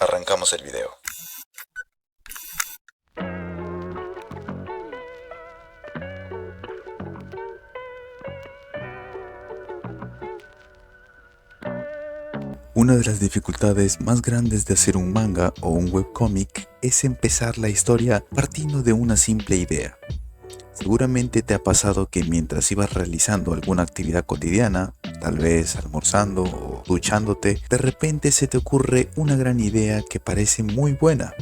Arrancamos el video. Una de las dificultades más grandes de hacer un manga o un webcómic es empezar la historia partiendo de una simple idea. Seguramente te ha pasado que mientras ibas realizando alguna actividad cotidiana, tal vez almorzando o duchándote, de repente se te ocurre una gran idea que parece muy buena.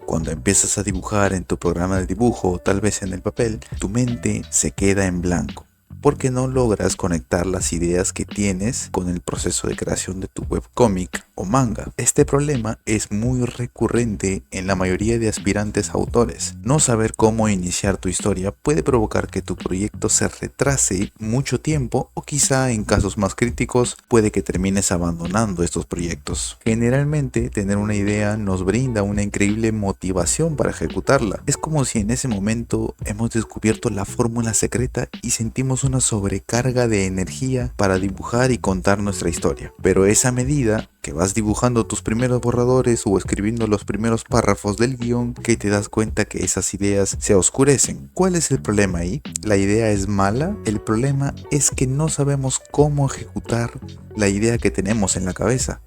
Cuando empiezas a dibujar en tu programa de dibujo o tal vez en el papel, tu mente se queda en blanco, porque no logras conectar las ideas que tienes con el proceso de creación de tu webcómic o manga. Este problema es muy recurrente en la mayoría de aspirantes autores. No saber cómo iniciar tu historia puede provocar que tu proyecto se retrase mucho tiempo o quizá en casos más críticos puede que termines abandonando estos proyectos. Generalmente tener una idea nos brinda una increíble motivación para ejecutarla. Es como si en ese momento hemos descubierto la fórmula secreta y sentimos una sobrecarga de energía para dibujar y contar nuestra historia. Pero esa medida que vas dibujando tus primeros borradores o escribiendo los primeros párrafos del guión, que te das cuenta que esas ideas se oscurecen. ¿Cuál es el problema ahí? ¿La idea es mala? El problema es que no sabemos cómo ejecutar la idea que tenemos en la cabeza.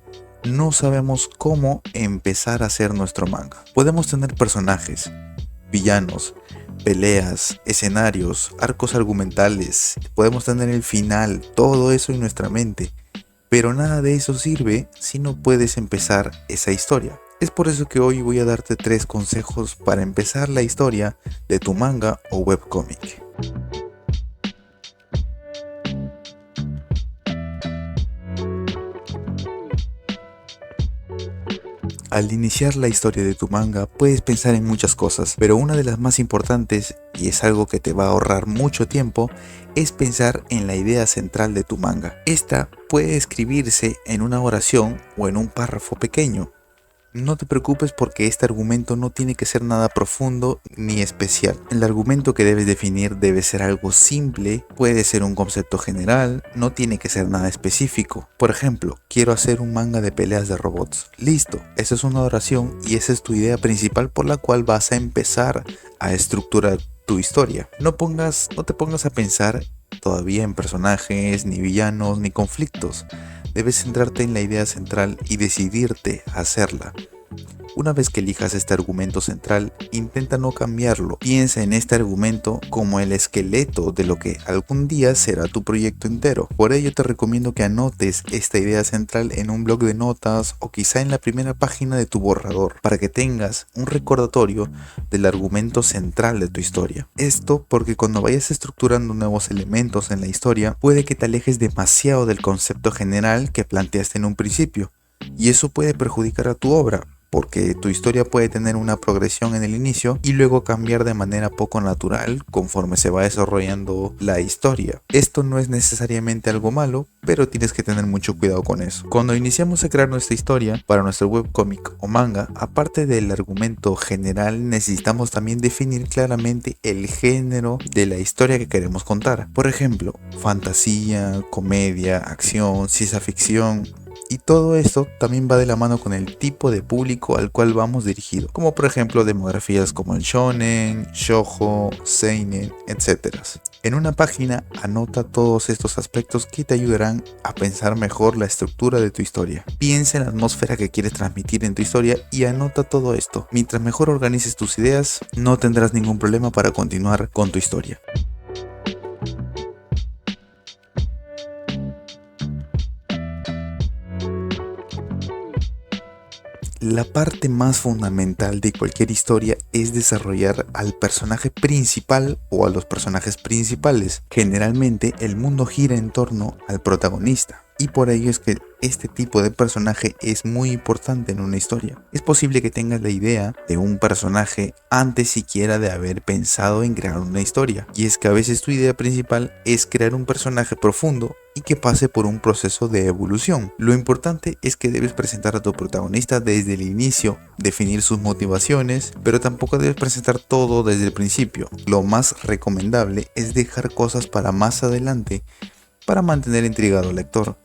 No sabemos cómo empezar a hacer nuestro manga. Podemos tener personajes, villanos, peleas, escenarios, arcos argumentales, podemos tener el final, todo eso en nuestra mente. Pero nada de eso sirve si no puedes empezar esa historia. Es por eso que hoy voy a darte 3 consejos para empezar la historia de tu manga o webcómic. Al iniciar la historia de tu manga puedes pensar en muchas cosas, pero una de las más importantes, y es algo que te va a ahorrar mucho tiempo, es pensar en la idea central de tu manga. Esta puede escribirse en una oración o en un párrafo pequeño. No te preocupes porque este argumento no tiene que ser nada profundo ni especial. El argumento que debes definir debe ser algo simple, puede ser un concepto general, no tiene que ser nada específico. Por ejemplo, quiero hacer un manga de peleas de robots. Listo, esa es una oración y esa es tu idea principal por la cual vas a empezar a estructurar tu historia. No te pongas a pensar todavía en personajes, ni villanos, ni conflictos. Debes centrarte en la idea central y decidirte a hacerla. Una vez que elijas este argumento central, intenta no cambiarlo. Piensa en este argumento como el esqueleto de lo que algún día será tu proyecto entero. Por ello te recomiendo que anotes esta idea central en un bloc de notas o quizá en la primera página de tu borrador, para que tengas un recordatorio del argumento central de tu historia. Esto porque cuando vayas estructurando nuevos elementos en la historia, puede que te alejes demasiado del concepto general que planteaste en un principio, y eso puede perjudicar a tu obra, porque tu historia puede tener una progresión en el inicio y luego cambiar de manera poco natural conforme se va desarrollando la historia. Esto no es necesariamente algo malo, pero tienes que tener mucho cuidado con eso. Cuando iniciamos a crear nuestra historia para nuestro webcómic o manga, aparte del argumento general, necesitamos también definir claramente el género de la historia que queremos contar. Por ejemplo, fantasía, comedia, acción, ciencia ficción. Y todo esto también va de la mano con el tipo de público al cual vamos dirigido, como por ejemplo demografías como el shonen, shoujo, seinen, etc. En una página anota todos estos aspectos que te ayudarán a pensar mejor la estructura de tu historia. Piensa en la atmósfera que quieres transmitir en tu historia y anota todo esto. Mientras mejor organices tus ideas, no tendrás ningún problema para continuar con tu historia. La parte más fundamental de cualquier historia es desarrollar al personaje principal o a los personajes principales. Generalmente el mundo gira en torno al protagonista. Y por ello es que este tipo de personaje es muy importante en una historia. Es posible que tengas la idea de un personaje antes siquiera de haber pensado en crear una historia. Y es que a veces tu idea principal es crear un personaje profundo y que pase por un proceso de evolución. Lo importante es que debes presentar a tu protagonista desde el inicio, definir sus motivaciones, pero tampoco debes presentar todo desde el principio. Lo más recomendable es dejar cosas para más adelante para mantener intrigado al lector.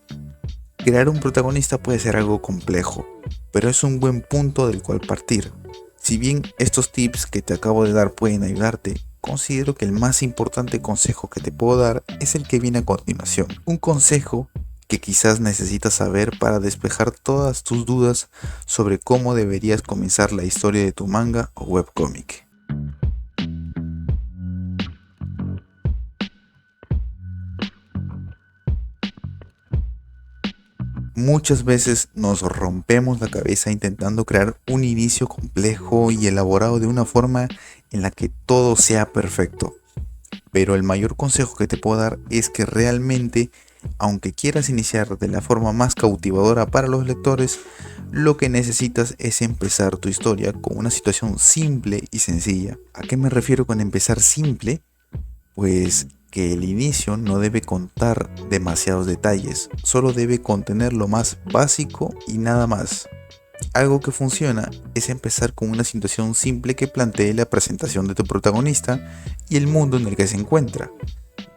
Crear un protagonista puede ser algo complejo, pero es un buen punto del cual partir. Si bien estos tips que te acabo de dar pueden ayudarte, considero que el más importante consejo que te puedo dar es el que viene a continuación. Un consejo que quizás necesitas saber para despejar todas tus dudas sobre cómo deberías comenzar la historia de tu manga o webcómic. Muchas veces nos rompemos la cabeza intentando crear un inicio complejo y elaborado de una forma en la que todo sea perfecto. Pero el mayor consejo que te puedo dar es que realmente, aunque quieras iniciar de la forma más cautivadora para los lectores, lo que necesitas es empezar tu historia con una situación simple y sencilla. ¿A qué me refiero con empezar simple? Pues que el inicio no debe contar demasiados detalles, solo debe contener lo más básico y nada más. Algo que funciona es empezar con una situación simple que plantee la presentación de tu protagonista y el mundo en el que se encuentra.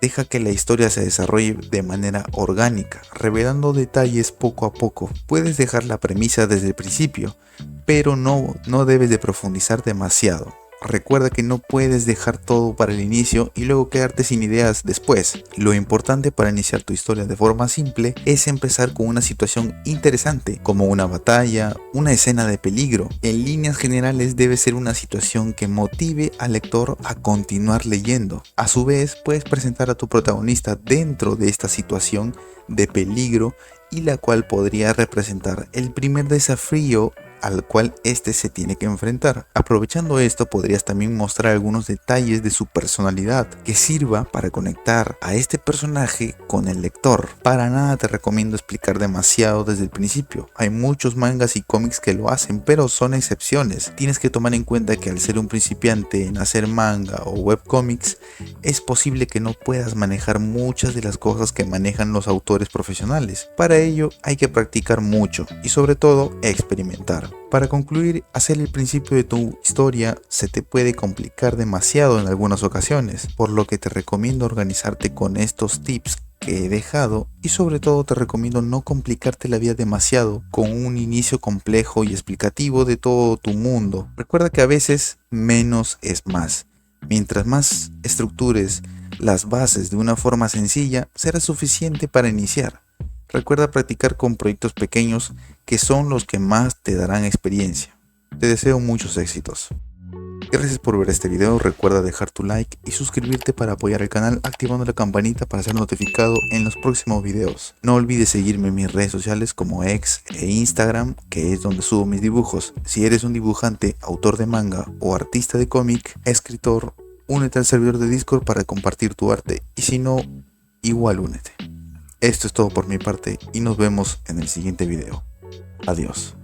Deja que la historia se desarrolle de manera orgánica, revelando detalles poco a poco. Puedes dejar la premisa desde el principio, pero no debes de profundizar demasiado. Recuerda que no puedes dejar todo para el inicio y luego quedarte sin ideas después. Lo importante para iniciar tu historia de forma simple es empezar con una situación interesante, como una batalla, una escena de peligro. En líneas generales debe ser una situación que motive al lector a continuar leyendo. A su vez, puedes presentar a tu protagonista dentro de esta situación de peligro y la cual podría representar el primer desafío al cual éste se tiene que enfrentar. Aprovechando esto, podrías también mostrar algunos detalles de su personalidad que sirva para conectar a este personaje con el lector. Para nada te recomiendo explicar demasiado desde el principio. Hay muchos mangas y cómics que lo hacen, pero son excepciones. Tienes que tomar en cuenta que al ser un principiante en hacer manga o webcómics, es posible que no puedas manejar muchas de las cosas que manejan los autores profesionales. Para ello hay que practicar mucho y sobre todo experimentar. Para concluir, hacer el principio de tu historia se te puede complicar demasiado en algunas ocasiones, por lo que te recomiendo organizarte con estos tips que he dejado y sobre todo te recomiendo no complicarte la vida demasiado con un inicio complejo y explicativo de todo tu mundo. Recuerda que a veces menos es más. Mientras más estructures las bases de una forma sencilla, será suficiente para iniciar. Recuerda practicar con proyectos pequeños que son los que más te darán experiencia. Te deseo muchos éxitos. Gracias por ver este video, recuerda dejar tu like y suscribirte para apoyar el canal activando la campanita para ser notificado en los próximos videos. No olvides seguirme en mis redes sociales como X e Instagram, que es donde subo mis dibujos. Si eres un dibujante, autor de manga o artista de cómic, escritor, únete al servidor de Discord para compartir tu arte y si no, igual únete. Esto es todo por mi parte y nos vemos en el siguiente video. Adiós.